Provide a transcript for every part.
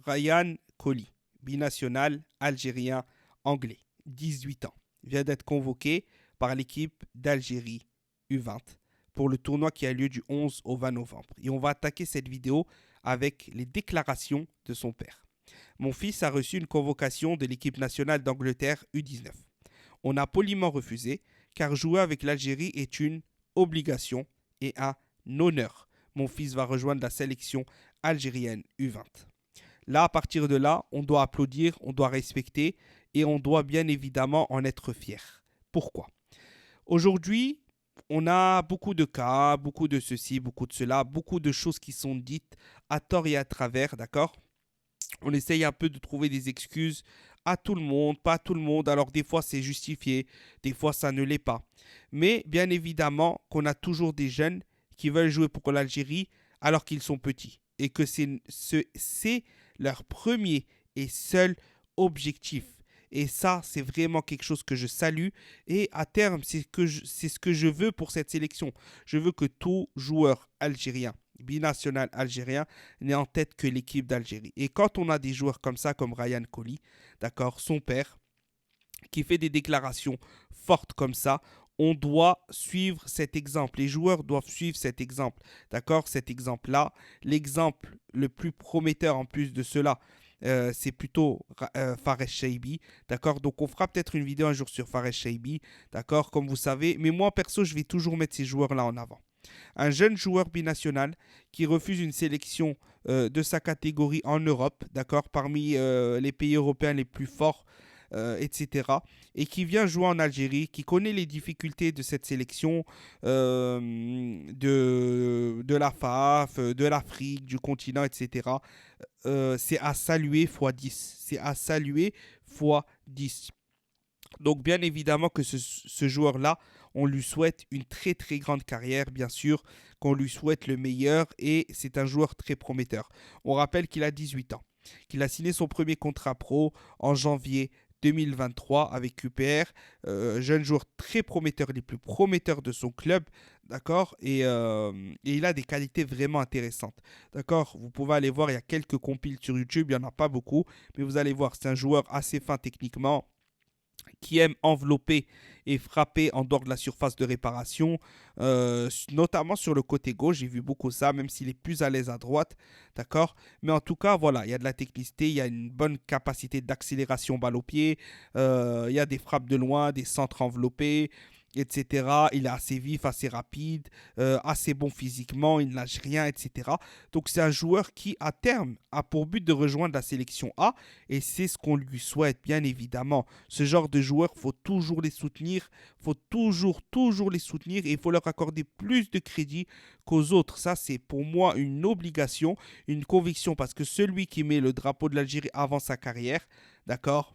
Ryan Colli, binational algérien-anglais, 18 ans, vient d'être convoqué par l'équipe d'Algérie U20 pour le tournoi qui a lieu du 11 au 20 novembre. Et on va attaquer cette vidéo avec les déclarations de son père. Mon fils a reçu une convocation de l'équipe nationale d'Angleterre U19. On a poliment refusé car jouer avec l'Algérie est une obligation et un honneur. Mon fils va rejoindre la sélection algérienne U20. Là, à partir de là, on doit applaudir, on doit respecter et on doit bien évidemment en être fier. Pourquoi? Aujourd'hui, on a beaucoup de cas, beaucoup de ceci, beaucoup de cela, beaucoup de choses qui sont dites à tort et à travers, d'accord? On essaye un peu de trouver des excuses à tout le monde, pas à tout le monde. Alors des fois c'est justifié, des fois ça ne l'est pas. Mais bien évidemment qu'on a toujours des jeunes qui veulent jouer pour l'Algérie alors qu'ils sont petits. Et que c'est leur premier et seul objectif. Et ça, c'est vraiment quelque chose que je salue. Et à terme, c'est ce que je veux pour cette sélection. Je veux que tout joueur algérien, binational algérien, n'ait en tête que l'équipe d'Algérie. Et quand on a des joueurs comme ça, comme Ryan Colli, d'accord, son père, qui fait des déclarations fortes comme ça, on doit suivre cet exemple. Les joueurs doivent suivre cet exemple. D'accord? Cet exemple-là, l'exemple le plus prometteur en plus de cela, c'est plutôt Fares Chaibi. D'accord? Donc on fera peut-être une vidéo un jour sur Fares Chaibi. D'accord? Comme vous savez. Mais moi, perso, je vais toujours mettre ces joueurs-là en avant. Un jeune joueur binational qui refuse une sélection de sa catégorie en Europe, d'accord, parmi les pays européens les plus forts, etc. Et qui vient jouer en Algérie, qui connaît les difficultés de cette sélection, de la FAF, de l'Afrique, du continent, etc. C'est à saluer x 10. C'est à saluer x 10. Donc bien évidemment que ce joueur-là, on lui souhaite une très très grande carrière, bien sûr, qu'on lui souhaite le meilleur et c'est un joueur très prometteur. On rappelle qu'il a 18 ans, qu'il a signé son premier contrat pro en janvier 2023 avec QPR, jeune joueur très prometteur, les plus prometteurs de son club, d'accord, et il a des qualités vraiment intéressantes, d'accord. Vous pouvez aller voir, il y a quelques compiles sur YouTube, il n'y en a pas beaucoup, mais vous allez voir, c'est un joueur assez fin techniquement, qui aime envelopper et frapper en dehors de la surface de réparation, notamment sur le côté gauche. J'ai vu beaucoup ça, même s'il est plus à l'aise à droite, d'accord. Mais en tout cas, voilà, il y a de la technicité, il y a une bonne capacité d'accélération balle au pied, il y a des frappes de loin, des centres enveloppés, etc. Il est assez vif, assez rapide, assez bon physiquement, il ne lâche rien, etc. Donc c'est un joueur qui, à terme, a pour but de rejoindre la sélection A, et c'est ce qu'on lui souhaite, bien évidemment. Ce genre de joueurs, il faut toujours les soutenir, il faut toujours les soutenir, et il faut leur accorder plus de crédit qu'aux autres. Ça, c'est pour moi une obligation, une conviction, parce que celui qui met le drapeau de l'Algérie avant sa carrière, d'accord,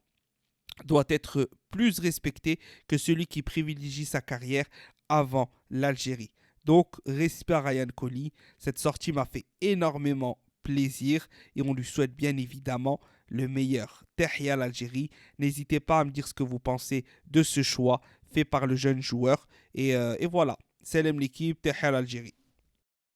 doit être plus respecté que celui qui privilégie sa carrière avant l'Algérie. Donc, respect à Ryan Colli. Cette sortie m'a fait énormément plaisir et on lui souhaite bien évidemment le meilleur. Tahia l'Algérie. N'hésitez pas à me dire ce que vous pensez de ce choix fait par le jeune joueur. Et voilà. Salam l'équipe, Tahia l'Algérie.